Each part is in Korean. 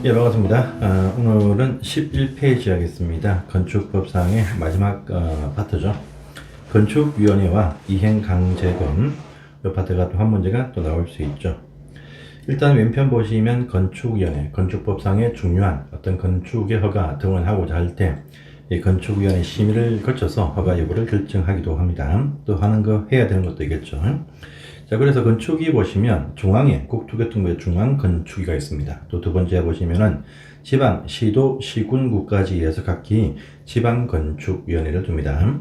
예, 반갑습니다. 오늘은 11페이지 하겠습니다. 건축법상의 마지막 파트죠. 건축위원회와 이행강제금, 이 파트가 또 한 문제가 또 나올 수 있죠. 일단 왼편 보시면 건축위원회, 건축법상의 중요한 어떤 건축의 허가 등을 하고자 할 때 이 건축위원회 심의를 거쳐서 허가 여부를 결정하기도 합니다. 또 하는 거 해야 되는 것도 있겠죠. 자, 그래서 건축위 보시면 중앙에 국토교통부의 중앙건축위가 있습니다. 또 두 번째 보시면은 지방, 시도, 시군구까지에서 각기 지방건축위원회를 둡니다.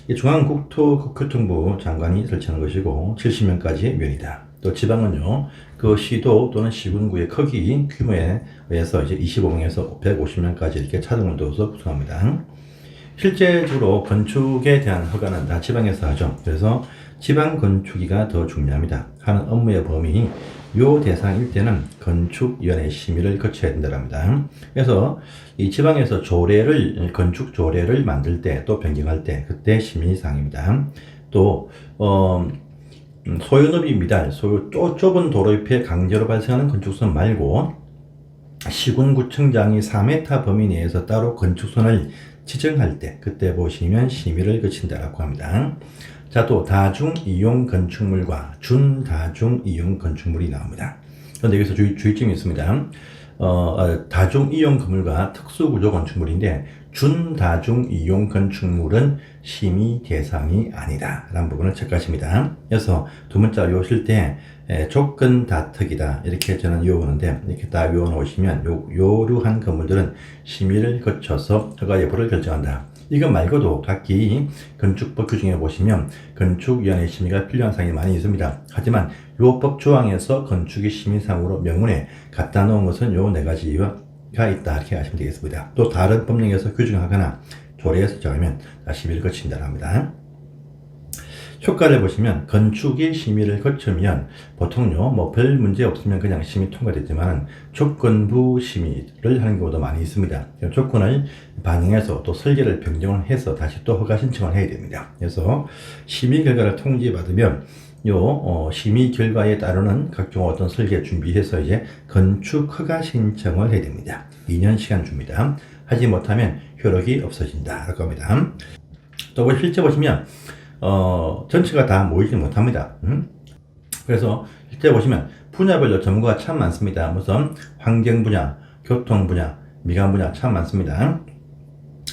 이 중앙국토교통부 장관이 설치하는 것이고 70명까지의 위원이다. 또 지방은요, 그 시도 또는 시군구의 크기, 규모에 의해서 이제 25명에서 150명까지 이렇게 차등을 둬서 구성합니다. 실제적으로 건축에 대한 허가는 다 지방에서 하죠. 그래서 지방건축위가 더 중요합니다. 하는 업무의 범위, 요 대상일 때는 건축위원회 심의를 거쳐야 된다랍니다. 그래서 이 지방에서 건축 조례를 만들 때 또 변경할 때 그때 심의사항입니다. 또 소유너비 미달, 좁은 도로 옆에 강제로 발생하는 건축선 말고 시군구청장이 4m 범위 내에서 따로 건축선을 지정할 때 그때 보시면 심의를 거친다라고 합니다. 자, 또 다중이용 건축물과 준다중이용 건축물이 나옵니다. 그런데 여기서 주의점이 있습니다. 다중이용 건물과 특수구조 건축물인데 준다중이용 건축물은 심의 대상이 아니다 라는 부분을 체크하십니다. 그래서 두 문자 외우실 때 조건 다특이다 이렇게 저는 외우는데 이렇게 다 외워놓으시면 요루한 건물들은 심의를 거쳐서 허가 여부를 결정한다. 이것 말고도 각기 건축법 규정에 보시면 건축위원회 심의가 필요한 사항이 많이 있습니다. 하지만 요 법 조항에서 건축의 심의사항으로 명문에 갖다 놓은 것은 요 네 가지가 있다 이렇게 하시면 되겠습니다. 또 다른 법령에서 규정하거나 조례에서 정하면 심의를 거친다고 합니다. 효과를 보시면 건축의 심의를 거치면 보통요 별 문제 없으면 그냥 심의 통과됐지만 조건부 심의를 하는 경우도 많이 있습니다. 조건을 반영해서 또 설계를 변경을 해서 다시 또 허가 신청을 해야 됩니다. 그래서 심의 결과를 통지받으면 심의 결과에 따르는 각종 어떤 설계 준비해서 이제 건축 허가 신청을 해야 됩니다. 2년 시간 줍니다. 하지 못하면 효력이 없어진다라고 합니다. 또 실제 보시면 전체가 다 모이지 못합니다. 그래서 실제 보시면 분야별로 전문가가 참 많습니다. 무슨 환경 분야, 교통 분야, 미관 분야 참 많습니다.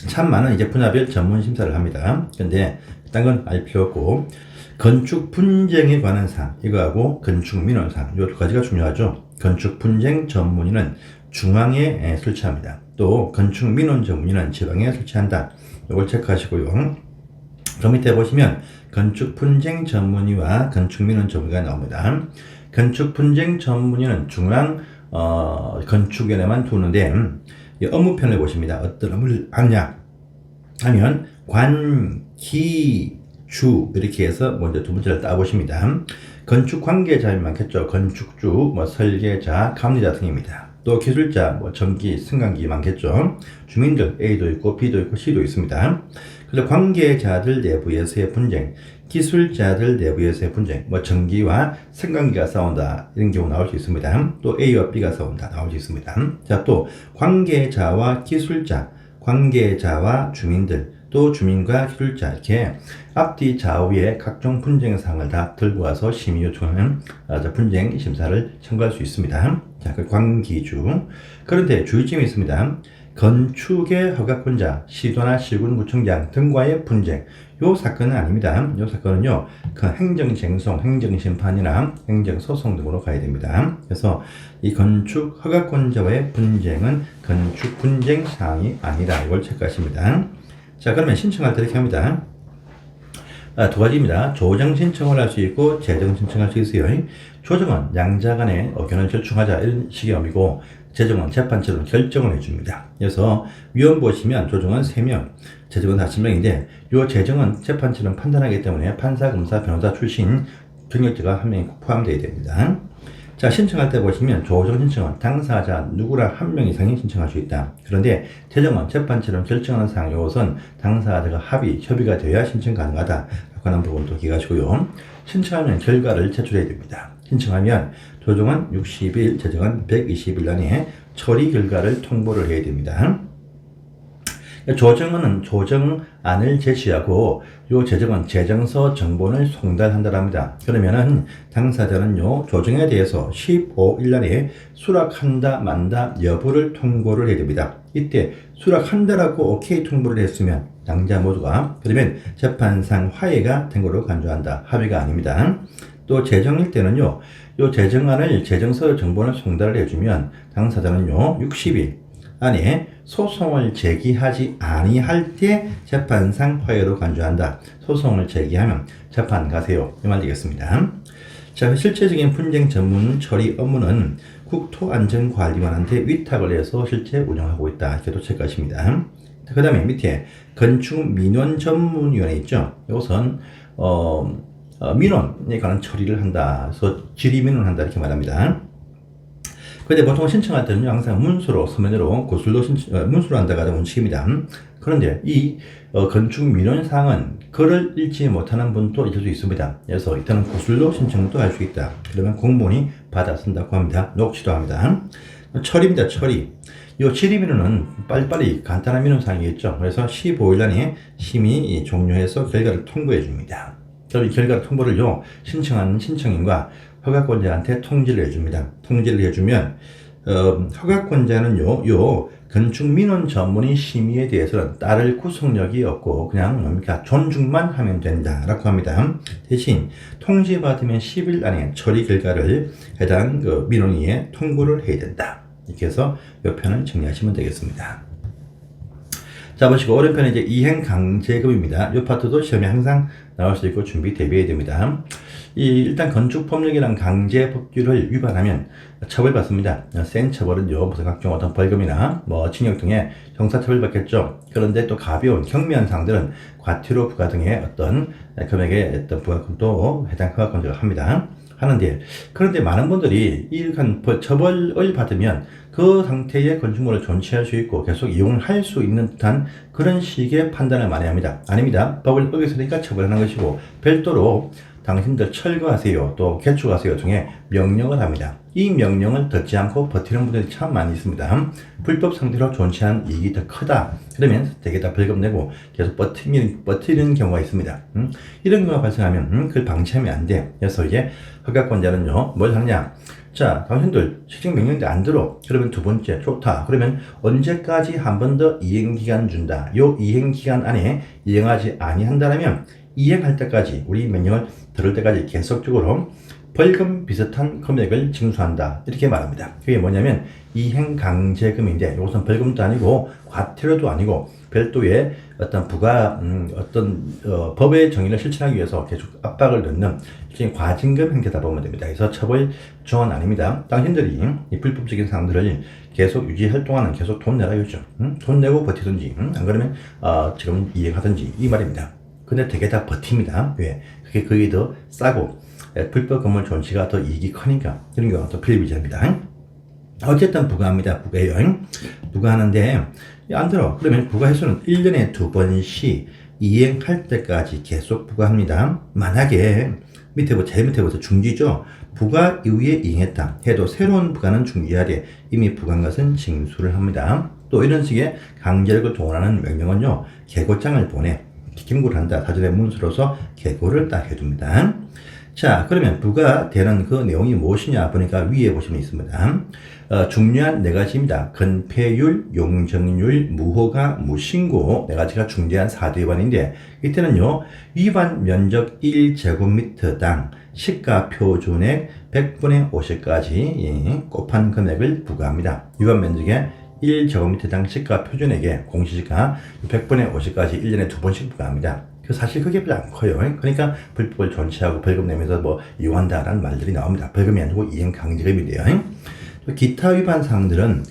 참 많은 이제 분야별 전문 심사를 합니다. 근데 딴 건 알 필요 없고 건축 분쟁에 관한 사항 이거하고 건축 민원 사항 이 두 가지가 중요하죠. 건축 분쟁 전문의는 중앙에 설치합니다. 또 건축 민원 전문의는 지방에 설치한다. 이걸 체크하시고요. 그 밑에 보시면 건축 분쟁 전문의와 건축 민원 전문의가 나옵니다. 건축 분쟁 전문의는 중앙 건축위원회만 두는데 이 업무편을 보십니다. 어떤 업무를 하느냐 하면 관, 기, 주 이렇게 해서 먼저 두 번째를 따보십니다. 건축 관계자이 많겠죠. 건축주, 설계자, 감리자 등입니다. 또 기술자, 전기, 승강기 많겠죠. 주민들 A도 있고 B도 있고 C도 있습니다. 그래서 관계자들 내부에서의 분쟁, 기술자들 내부에서의 분쟁, 전기와 승강기가 싸운다 이런 경우 나올 수 있습니다. 또 A와 B가 싸운다 나올 수 있습니다. 자, 또 관계자와 기술자, 관계자와 주민들, 또 주민과 기술자 이렇게 앞뒤 좌우에 각종 분쟁 사항을 다 들고 와서 심의 요청하면 분쟁 심사를 청구할 수 있습니다. 자, 그 관기주. 그런데 주의점이 있습니다. 건축의 허가권자, 시도나 시군구청장 등과의 분쟁. 요 사건은 아닙니다. 요 사건은요, 그 행정쟁송, 행정심판이나 행정소송 등으로 가야 됩니다. 그래서 이 건축 허가권자와의 분쟁은 건축 분쟁 사항이 아니다. 이걸 체크하십니다. 자, 그러면 신청할 때 이렇게 합니다. 두 가지입니다. 조정 신청을 할 수 있고 재정 신청할 수 있어요. 조정은 양자 간의 의견을 절충하자 이런 식의 의미고 재정은 재판처럼 결정을 해줍니다. 그래서 위원 보시면 조정은 3명, 재정은 5명인데 이 재정은 재판처럼 판단하기 때문에 판사, 검사, 변호사 출신 경력자가 1명이 포함되어야 됩니다. 자, 신청할 때 보시면 조정 신청은 당사자 누구라 1명 이상이 신청할 수 있다. 그런데 재정은 재판처럼 결정하는 사항 요것은 당사자가 협의가 되어야 신청 가능하다. 라고 하는 부분도 기억하시고요. 신청하면 결과를 제출해야 됩니다. 신청하면 조정은 60일, 제정은 120일 안에 처리 결과를 통보를 해야 됩니다. 조정은 조정안을 제시하고 요 제정은 제정서 정본을 송달한다랍니다. 그러면은 당사자는요 조정에 대해서 15일 안에 수락한다 만다 여부를 통보를 해야 됩니다. 이때 수락한다라고 오케이 통보를 했으면 당자 모두가 그러면 재판상 화해가 된 걸로 간주한다. 합의가 아닙니다. 또 제정일 때는요 요 제정안을 제정서 정본을 송달을 해주면 당사자는요 60일 안에 소송을 제기하지 아니할 때 재판상 화해로 간주한다. 소송을 제기하면 재판 가세요. 이 말 되겠습니다. 자, 실제적인 분쟁 전문 처리 업무는 국토안전관리원한테 위탁을 해서 실제 운영하고 있다. 이렇게도 체크하십니다. 그 다음에 밑에 건축민원전문위원회 있죠. 이것은 민원에 관한 처리를 한다. 그래서 질의민원을 한다. 이렇게 말합니다. 근데 보통 신청할 때는요, 항상 문서로, 서면으로, 고술로 문서로 한다가 원칙입니다. 그런데 이 건축 민원사항은 글을 읽지 못하는 분도 있을 수 있습니다. 그래서 일단은 고술로 신청도 할 수 있다. 그러면 공무원이 받아 쓴다고 합니다. 녹취도 합니다. 처리입니다. 처리. 이 질의민원은 빨리빨리 간단한 민원사항이겠죠. 그래서 15일 안에 심의 종료해서 결과를 통보해 줍니다. 그럼 이 결과 통보를요, 신청하는 신청인과 허가권자한테 통지를 해줍니다. 통지를 해주면 허가권자는요 요 건축민원 전문의 심의에 대해서는 따를 구속력이 없고 그냥 뭡니까 존중만 하면 된다라고 합니다. 대신 통지받으면 10일 안에 처리 결과를 해당 그 민원인에 통보를 해야 된다. 이렇게 해서 이 편을 정리하시면 되겠습니다. 자, 보시고 오른편에 이제 이행강제금입니다. 이 파트도 시험에 항상 나올 수 있고 준비 대비해야 됩니다. 일단 건축법령이란 강제법규를 위반하면 처벌받습니다. 센 처벌은요, 무슨 각종 어떤 벌금이나 뭐 징역 등의 형사처벌 받겠죠. 그런데 또 가벼운 경미한 사항들은 과태료 부과 등의 어떤 금액의 어떤 부과금도 해당 허가권자가 합니다. 그런데 많은 분들이 이러한 처벌을 받으면 그 상태의 건축물을 존치할 수 있고 계속 이용을 할 수 있는 듯한 그런 식의 판단을 많이 합니다. 아닙니다. 법을 어겼으니까 처벌하는 것이고 별도로 당신들 철거하세요, 또 개축하세요 등의 명령을 합니다. 이 명령을 듣지 않고 버티는 분들이 참 많이 있습니다. 불법 상태로 존치한 이익이 더 크다. 그러면 되게 다 벌금 내고 계속 버티는 경우가 있습니다. 이런 경우가 발생하면 그걸 방치하면 안 돼. 그래서 이제 허가권자는요 뭘 하느냐. 자, 당신들 시정 명령인데 안 들어. 그러면 두 번째 좋다. 그러면 언제까지 한 번 더 이행기간 준다. 요 이행기간 안에 이행하지 아니한다면 이행할 때까지 우리 명령을 들을 때까지 계속적으로 벌금 비슷한 금액을 징수한다. 이렇게 말합니다. 그게 뭐냐면 이행강제금인데 이것은 벌금도 아니고 과태료도 아니고 별도의 어떤 부가 법의 정의를 실천하기 위해서 계속 압박을 넣는 일종의 과징금 형태다 보면 됩니다. 그래서 처벌 조항은 아닙니다. 당신들이 이 불법적인 사항들을 계속 유지할 동안은 계속 돈 내라 이거죠. 돈 내고 버티든지 안 그러면 지금 이행하든지 이 말입니다. 근데 되게 다 버팁니다. 왜? 그게 거의 더 싸고 불법 건물 존치가 더 이익이 크니까 그런 경우가 더 필비자입니다. 어쨌든 부과합니다. 부과해요. 부과하는데 안 들어. 그러면 부과 횟수는 1년에 2번씩 이행할 때까지 계속 부과합니다. 만약에 제일 밑에 보세요. 중지죠. 부과 이후에 이행했다 해도 새로운 부과는 중지 아래 이미 부과한 것은 징수를 합니다. 또 이런 식의 강제력을 동원하는 명령은요 계고장을 보내 김구를 한다. 사전에 문서로서 계고를 딱 해둡니다. 자, 그러면 부과되는 그 내용이 무엇이냐 보니까 위에 보시면 있습니다. 중요한 네 가지입니다. 건폐율, 용적률, 무허가, 무신고 네 가지가 중대한 4대 위반인데 이때는요 위반 면적 1제곱미터당 시가 표준액 100분의 50까지 곱한 금액을 부과합니다. 위반 면적의 1제곱미터당 시가 표준액의 공시지가 100분의 50까지 1년에 2번씩 부과합니다. 사실 그게 별로 안 커요. 그러니까 불법을 존치하고 벌금 내면서 뭐 이용한다라는 말들이 나옵니다. 벌금이 아니고 이행강제금인데요. 기타 위반 사항들은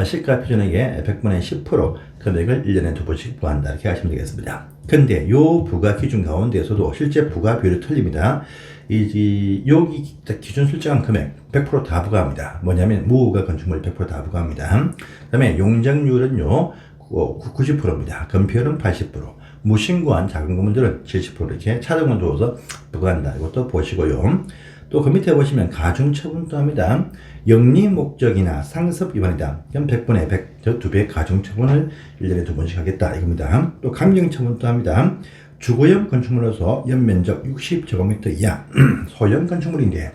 시가 표준액의 100분의 10% 금액을 1년에 2번씩 부과한다. 이렇게 하시면 되겠습니다. 근데 요 부과 기준 가운데에서도 실제 부과 비율이 틀립니다. 여기 기준 설정한 금액 100% 다 부과합니다. 뭐냐면 무허가 건축물 100% 다 부과합니다. 그 다음에 용적률은요 90%입니다. 건폐율은 80%, 무신고한 작은 건물들은 70% 이렇게 차등을 두어서 부과한다. 이것도 보시고요. 또 그 밑에 보시면 가중처분도 합니다. 영리 목적이나 상습 위반이다. 그럼 100분의 100, 저 2배 가중처분을 1년에 2번씩 하겠다 이겁니다. 또 감경처분도 합니다. 주거용 건축물로서 연면적 60제곱미터 이하 소형 건축물인데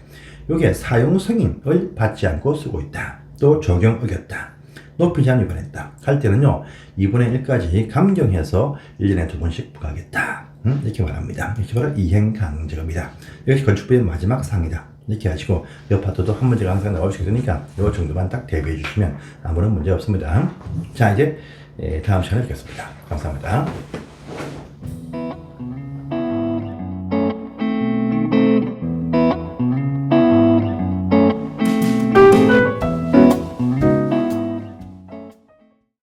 요게 사용 승인을 받지 않고 쓰고 있다. 또 적용 어겼다. 높이 제한 위반했다. 할 때는요 2분의 1까지 감경해서 1년에 2번씩 부과하겠다. 이렇게 말합니다. 이렇게 바로 이행강제입니다. 이것이 건축법의 마지막 사항이다. 이렇게 하시고 이 파트도 한 문제가 항상 나올 수 있으니까 이 정도만 딱 대비해 주시면 아무런 문제 없습니다. 자 이제 다음 시간에 뵙겠습니다. 감사합니다.